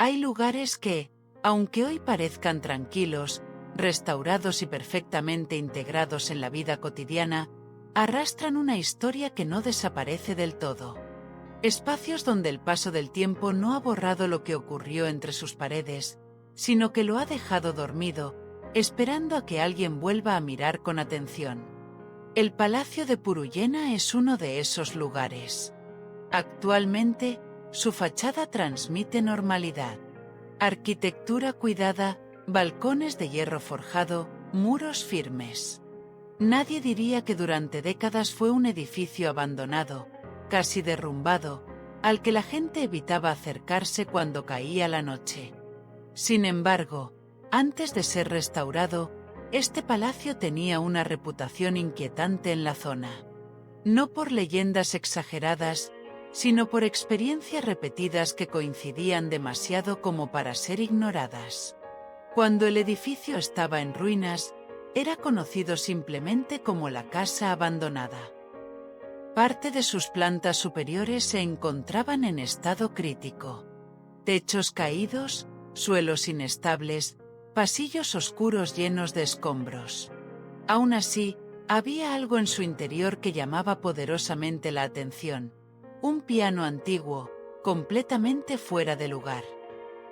Hay lugares que, aunque hoy parezcan tranquilos, restaurados y perfectamente integrados en la vida cotidiana, arrastran una historia que no desaparece del todo. Espacios donde el paso del tiempo no ha borrado lo que ocurrió entre sus paredes, sino que lo ha dejado dormido, esperando a que alguien vuelva a mirar con atención. El Palacio de Puruyena es uno de esos lugares. Actualmente, su fachada transmite normalidad. Arquitectura cuidada, balcones de hierro forjado, muros firmes. Nadie diría que durante décadas fue un edificio abandonado, casi derrumbado, al que la gente evitaba acercarse cuando caía la noche. Sin embargo, antes de ser restaurado, este palacio tenía una reputación inquietante en la zona. No por leyendas exageradas, sino por experiencias repetidas que coincidían demasiado como para ser ignoradas. Cuando el edificio estaba en ruinas, era conocido simplemente como la casa abandonada. Parte de sus plantas superiores se encontraban en estado crítico. Techos caídos, suelos inestables, pasillos oscuros llenos de escombros. Aún así, había algo en su interior que llamaba poderosamente la atención. Un piano antiguo, completamente fuera de lugar.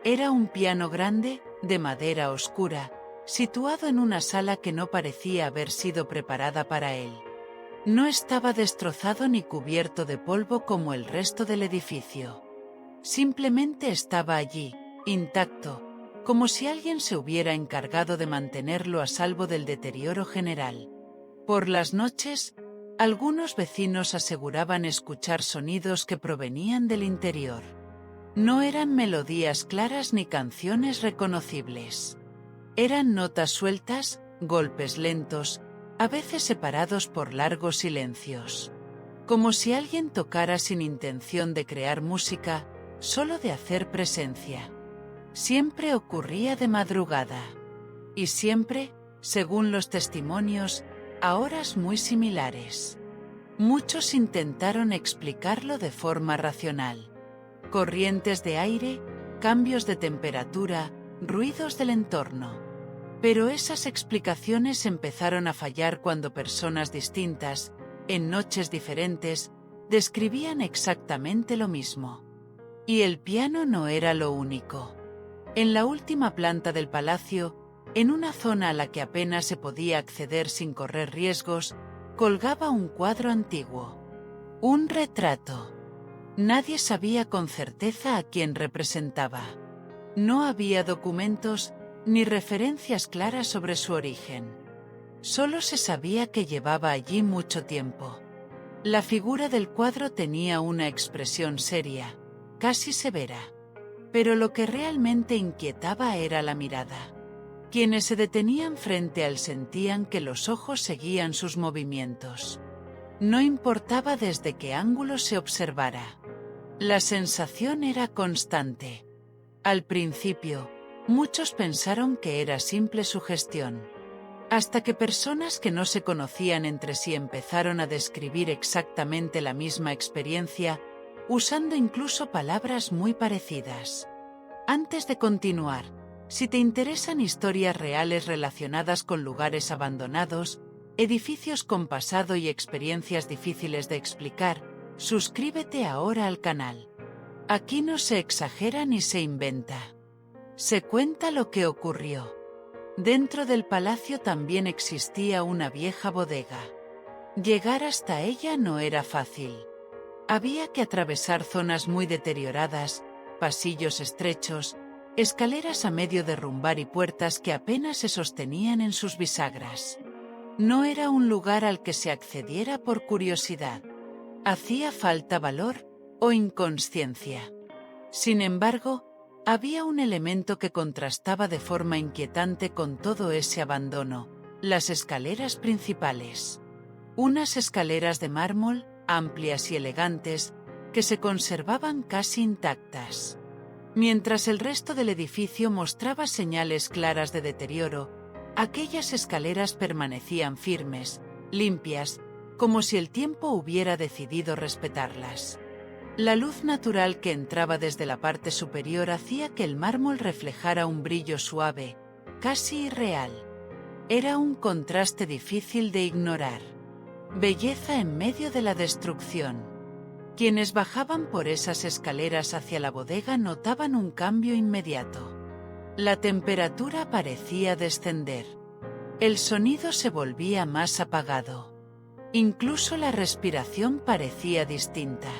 Era un piano grande, de madera oscura, situado en una sala que no parecía haber sido preparada para él. No estaba destrozado ni cubierto de polvo como el resto del edificio. Simplemente estaba allí, intacto, como si alguien se hubiera encargado de mantenerlo a salvo del deterioro general. Por las noches, algunos vecinos aseguraban escuchar sonidos que provenían del interior. No eran melodías claras ni canciones reconocibles. Eran notas sueltas, golpes lentos, a veces separados por largos silencios. Como si alguien tocara sin intención de crear música, solo de hacer presencia. Siempre ocurría de madrugada. Y siempre, según los testimonios, a horas muy similares. Muchos intentaron explicarlo de forma racional. Corrientes de aire, cambios de temperatura, ruidos del entorno. Pero esas explicaciones empezaron a fallar cuando personas distintas, en noches diferentes, describían exactamente lo mismo. Y el piano no era lo único. En la última planta del palacio, en una zona a la que apenas se podía acceder sin correr riesgos, colgaba un cuadro antiguo. Un retrato. Nadie sabía con certeza a quién representaba. No había documentos ni referencias claras sobre su origen. Solo se sabía que llevaba allí mucho tiempo. La figura del cuadro tenía una expresión seria, casi severa. Pero lo que realmente inquietaba era la mirada. Quienes se detenían frente a él sentían que los ojos seguían sus movimientos. No importaba desde qué ángulo se observara. La sensación era constante. Al principio, muchos pensaron que era simple sugestión. Hasta que personas que no se conocían entre sí empezaron a describir exactamente la misma experiencia, usando incluso palabras muy parecidas. Antes de continuar, si te interesan historias reales relacionadas con lugares abandonados, edificios con pasado y experiencias difíciles de explicar, suscríbete ahora al canal. Aquí no se exagera ni se inventa. Se cuenta lo que ocurrió. Dentro del palacio también existía una vieja bodega. Llegar hasta ella no era fácil. Había que atravesar zonas muy deterioradas, pasillos estrechos, escaleras a medio derrumbar y puertas que apenas se sostenían en sus bisagras. No era un lugar al que se accediera por curiosidad. Hacía falta valor o inconsciencia. Sin embargo, había un elemento que contrastaba de forma inquietante con todo ese abandono: las escaleras principales. Unas escaleras de mármol, amplias y elegantes, que se conservaban casi intactas. Mientras el resto del edificio mostraba señales claras de deterioro, aquellas escaleras permanecían firmes, limpias, como si el tiempo hubiera decidido respetarlas. La luz natural que entraba desde la parte superior hacía que el mármol reflejara un brillo suave, casi irreal. Era un contraste difícil de ignorar. Belleza en medio de la destrucción. Quienes bajaban por esas escaleras hacia la bodega notaban un cambio inmediato. La temperatura parecía descender. El sonido se volvía más apagado. Incluso la respiración parecía distinta.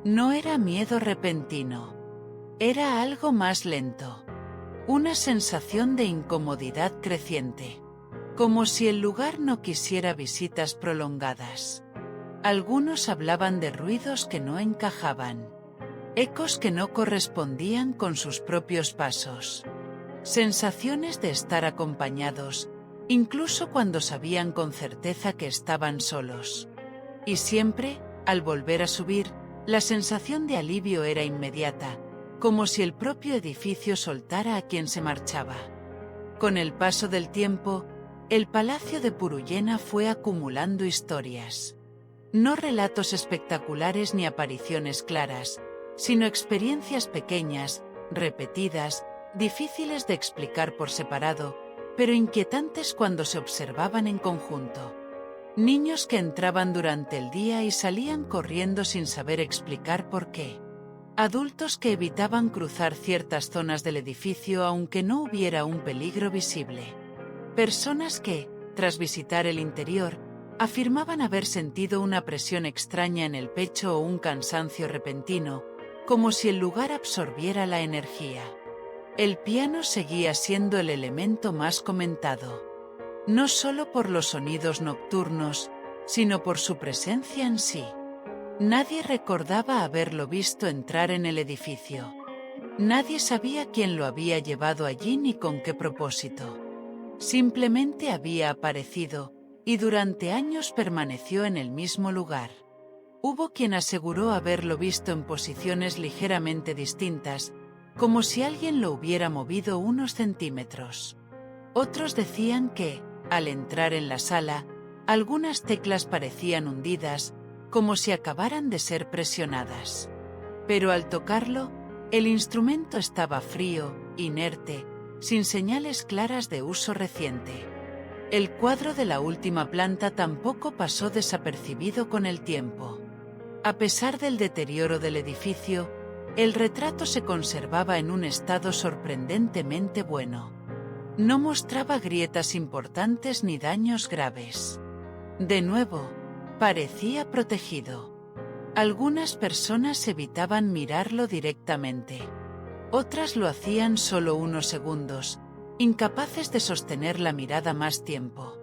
No era miedo repentino. Era algo más lento. Una sensación de incomodidad creciente. Como si el lugar no quisiera visitas prolongadas. Algunos hablaban de ruidos que no encajaban. Ecos que no correspondían con sus propios pasos. Sensaciones de estar acompañados, incluso cuando sabían con certeza que estaban solos. Y siempre, al volver a subir, la sensación de alivio era inmediata, como si el propio edificio soltara a quien se marchaba. Con el paso del tiempo, el palacio de Puruyena fue acumulando historias. No relatos espectaculares ni apariciones claras, sino experiencias pequeñas, repetidas, difíciles de explicar por separado, pero inquietantes cuando se observaban en conjunto. Niños que entraban durante el día y salían corriendo sin saber explicar por qué. Adultos que evitaban cruzar ciertas zonas del edificio aunque no hubiera un peligro visible. Personas que, tras visitar el interior, afirmaban haber sentido una presión extraña en el pecho o un cansancio repentino, como si el lugar absorbiera la energía. El piano seguía siendo el elemento más comentado. No solo por los sonidos nocturnos, sino por su presencia en sí. Nadie recordaba haberlo visto entrar en el edificio. Nadie sabía quién lo había llevado allí ni con qué propósito. Simplemente había aparecido, y durante años permaneció en el mismo lugar. Hubo quien aseguró haberlo visto en posiciones ligeramente distintas, como si alguien lo hubiera movido unos centímetros. Otros decían que, al entrar en la sala, algunas teclas parecían hundidas, como si acabaran de ser presionadas. Pero al tocarlo, el instrumento estaba frío, inerte, sin señales claras de uso reciente. El cuadro de la última planta tampoco pasó desapercibido con el tiempo. A pesar del deterioro del edificio, el retrato se conservaba en un estado sorprendentemente bueno. No mostraba grietas importantes ni daños graves. De nuevo, parecía protegido. Algunas personas evitaban mirarlo directamente. Otras lo hacían solo unos segundos, incapaces de sostener la mirada más tiempo.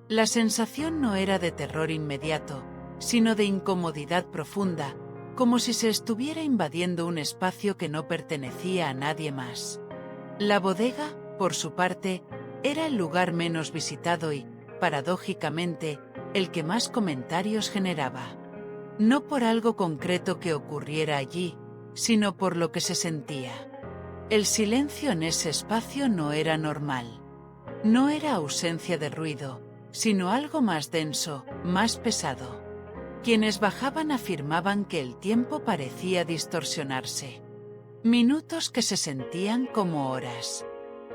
La sensación no era de terror inmediato, sino de incomodidad profunda, como si se estuviera invadiendo un espacio que no pertenecía a nadie más. La bodega, por su parte, era el lugar menos visitado y, paradójicamente, el que más comentarios generaba. No por algo concreto que ocurriera allí, sino por lo que se sentía. El silencio en ese espacio no era normal. No era ausencia de ruido, sino algo más denso, más pesado. Quienes bajaban afirmaban que el tiempo parecía distorsionarse. Minutos que se sentían como horas.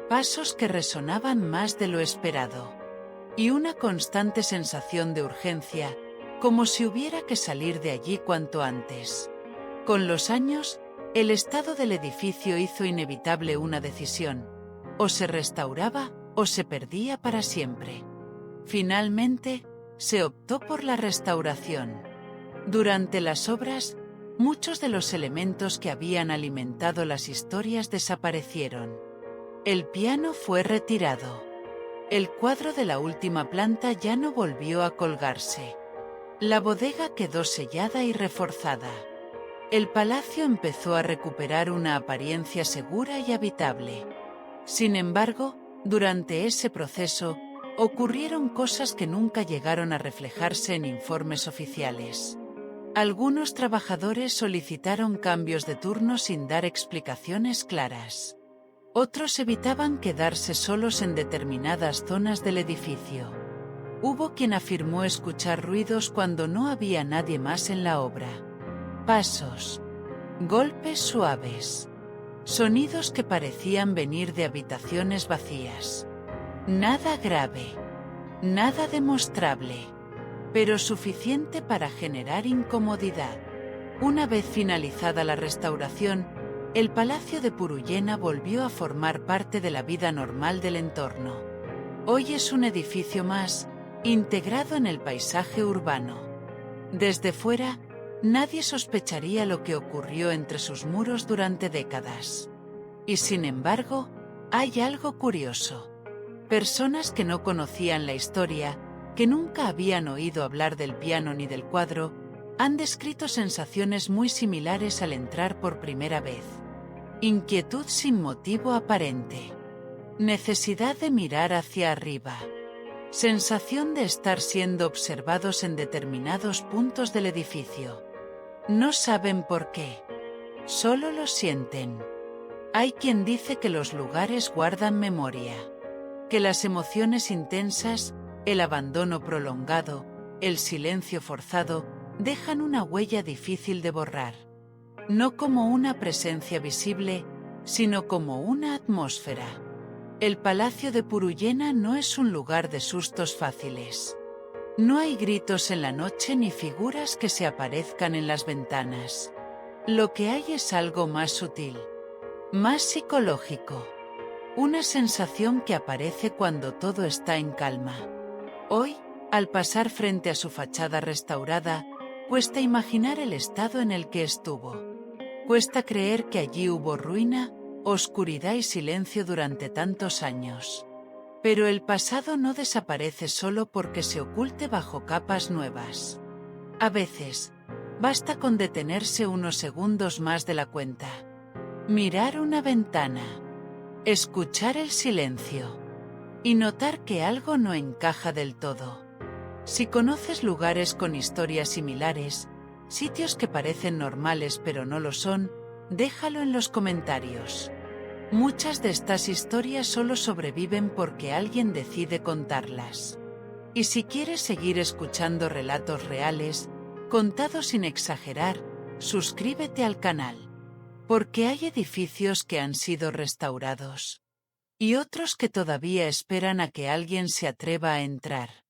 Pasos que resonaban más de lo esperado. Y una constante sensación de urgencia, como si hubiera que salir de allí cuanto antes. Con los años, el estado del edificio hizo inevitable una decisión. O se restauraba, o se perdía para siempre. Finalmente, se optó por la restauración. Durante las obras, muchos de los elementos que habían alimentado las historias desaparecieron. El piano fue retirado. El cuadro de la última planta ya no volvió a colgarse. La bodega quedó sellada y reforzada. El palacio empezó a recuperar una apariencia segura y habitable. Sin embargo, durante ese proceso, ocurrieron cosas que nunca llegaron a reflejarse en informes oficiales. Algunos trabajadores solicitaron cambios de turno sin dar explicaciones claras. Otros evitaban quedarse solos en determinadas zonas del edificio. Hubo quien afirmó escuchar ruidos cuando no había nadie más en la obra. Pasos. Golpes suaves. Sonidos que parecían venir de habitaciones vacías. Nada grave. Nada demostrable. Pero suficiente para generar incomodidad. Una vez finalizada la restauración, el Palacio de Puruyena volvió a formar parte de la vida normal del entorno. Hoy es un edificio más, integrado en el paisaje urbano. Desde fuera, nadie sospecharía lo que ocurrió entre sus muros durante décadas. Y sin embargo, hay algo curioso. Personas que no conocían la historia, que nunca habían oído hablar del piano ni del cuadro, han descrito sensaciones muy similares al entrar por primera vez. Inquietud sin motivo aparente. Necesidad de mirar hacia arriba. Sensación de estar siendo observados en determinados puntos del edificio. No saben por qué. Solo lo sienten. Hay quien dice que los lugares guardan memoria. Que las emociones intensas, el abandono prolongado, el silencio forzado, dejan una huella difícil de borrar. No como una presencia visible, sino como una atmósfera. El Palacio de Puruyena no es un lugar de sustos fáciles. No hay gritos en la noche ni figuras que se aparezcan en las ventanas. Lo que hay es algo más sutil, más psicológico. Una sensación que aparece cuando todo está en calma. Hoy, al pasar frente a su fachada restaurada, cuesta imaginar el estado en el que estuvo. Cuesta creer que allí hubo ruina, oscuridad y silencio durante tantos años. Pero el pasado no desaparece solo porque se oculte bajo capas nuevas. A veces, basta con detenerse unos segundos más de la cuenta. Mirar una ventana. Escuchar el silencio. Y notar que algo no encaja del todo. Si conoces lugares con historias similares, sitios que parecen normales pero no lo son, déjalo en los comentarios. Muchas de estas historias solo sobreviven porque alguien decide contarlas. Y si quieres seguir escuchando relatos reales, contados sin exagerar, suscríbete al canal. Porque hay edificios que han sido restaurados. Y otros que todavía esperan a que alguien se atreva a entrar.